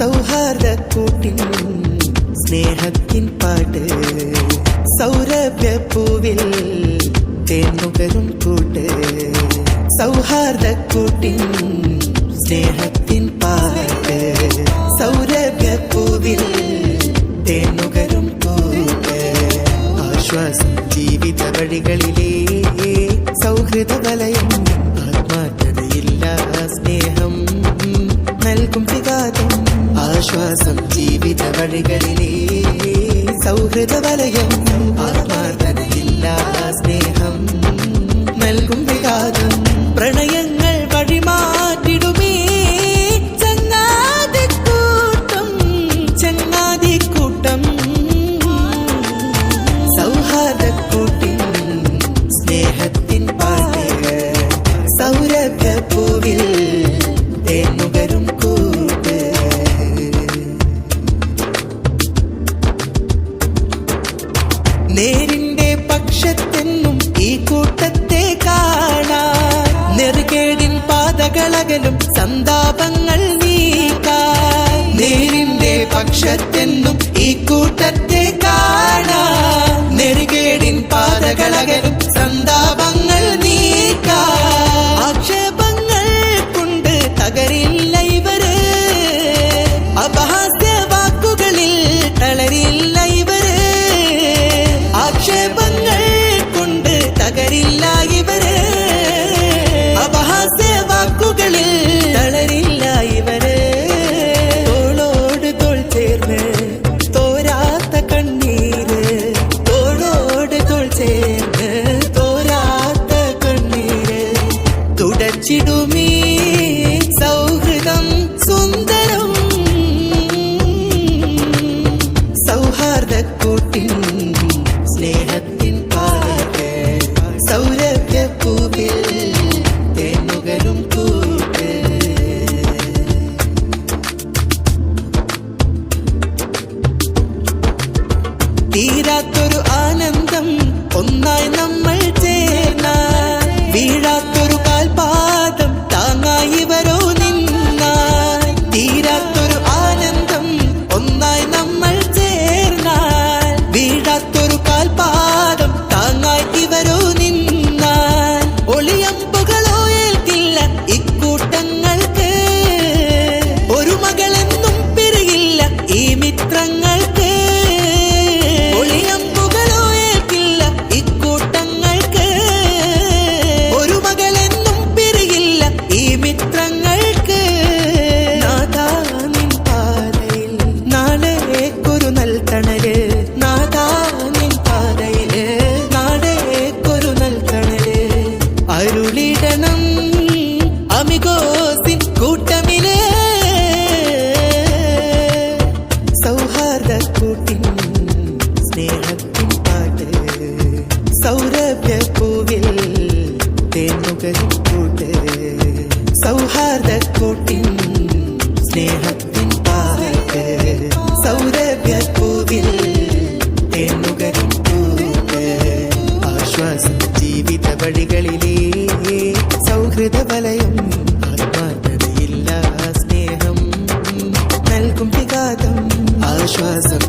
സൗഹാർദ്ദക്കൂട്ടിൻ സ്നേഹത്തിൻ പാട്ട് സൗരഭ്യപ്പൂവിൽ തേനുകരും കൂട്ട് സൗഹാർദ്ദക്കൂട്ടിൻ സ്നേഹത്തിൻ പാട്ട് സൗരഭ്യപ്പൂവിൽ തേനുകരും കൂട്ട് ആശ്വാസം ജീവിത വഴികളിലെ സൗഹൃദ വലയം ആത്മാർത്ഥതയില്ല സ്നേഹം നൽകും വികാരം ആശ്വാസം ജീവിത വഴികളിലെ സൗഹൃദ വലയം ആത്മാർത്ഥതയില്ല സ്നേഹം നൽകും വികാരം പ്രണയങ്ങൾ വഴിമാറ്റിടുമേ ചങ്ങാതിക്കൂട്ടം ചങ്ങാതിക്കൂട്ടം സൗഹാർദ്ദക്കൂട്ടിൻ സ്നേഹത്തിൻ പാട്ട് സൗരഭ്യപ്പൂവിൽ തേനുകരും കൂട്ട് നേരിന്റെ പക്ഷത്തെന്നും ഈ കൂട്ടത്തെ കാണാൻ നെറുകേടിൻ പാതകളകലും സന്താപങ്ങൾ നീക്കാൻ നേരിന്റെ പക്ഷത്തെന്നും ഈ കൂട്ടത്തെ കാണാൻ നെറുകേടിൻ പാതകളകലും സന്താപങ്ങൾ നീക്കാൻ ആക്ഷേപങ്ങൾ കൊണ്ട് തകരില്ല ഇവര് അപഹാസ്യ വാക്കുകളിൽ തളരില്ല ഇവര് ആക്ഷേപങ്ങൾ കൊണ്ട് തകരില്ല ഇവര് അപഹാസ്യ വാക്കുകളിൽ തളരില്ല ഇവര് തോളോട് തോൾ ചേർന്ന് തോരാത്ത കണ്ണീര് തോളോട് തോൾ ചേർന്ന് തോരാത്ത കണ്ണീര് തുടച്ചിടുമേ സൗഹൃദം സുന്ദരം സൗഹാർദ്ദക്കൂട്ടിൻ സ്നേഹത്തിൻ പാട്ട് സൗരഭ്യപ്പൂവിൽ തേനുകരും കൂട്ട് തീരാത്തൊരു ആനന്ദം ഒന്നായി നമ്മൾ ചേർന്നാൽ വീഴാത്തൊരു കാൽപാദം താങ്ങായി ഇവരോ നിന്നാൽ തീരാത്തൊരു ആനന്ദം ഒന്നായി നമ്മൾ ചേർന്നാൽ വീഴാത്തൊരു കാൽപാദം താങ്ങായി ഇവരോ നിന്നാൽ ഒളിയമ്പുകളോ ഏൽക്കില്ല ഇക്കൂട്ടങ്ങൾക്ക് ഒരു മകളെന്നും പിരിയില്ല ഈ മിത്രങ്ങൾക്ക് ഒളിയമ്പുകളോ ഏൽക്കില്ല ഇക്കൂട്ടങ്ങൾക്ക് ഒരു മകളെന്നും പിരിയില്ല ഈ മിത്രങ്ങൾക്ക് നാദാ നിൻ പാതയിൽ നാളേക്കൊരു നൽകണല് നാദാ നിൻ പാതയില് നാളേക്കൊരു നൽകണല് അരുളിടണം അമിഗോസിൻ കൂട്ടമില് സൗഹാർദ്ദക്കൂട്ടിൻ സ്നേഹത്തിൻ പാട്ട് സൗരഭ്യപ്പൂവിൽ തേനുകരും കൂട്ട് സൗഹാർദ്ദക്കൂട്ടിൻ സ്നേഹത്തിൻ പാട്ട് സൗരഭ്യപ്പൂവിൽ തേനുകരും കൂട്ട് ആശ്വാസം ജീവിത വഴികളിലെ സൗഹൃദ വലയം ആത്മാർത്ഥതയില്ല സ്നേഹം നൽകും വികാരം ആശ്വാസം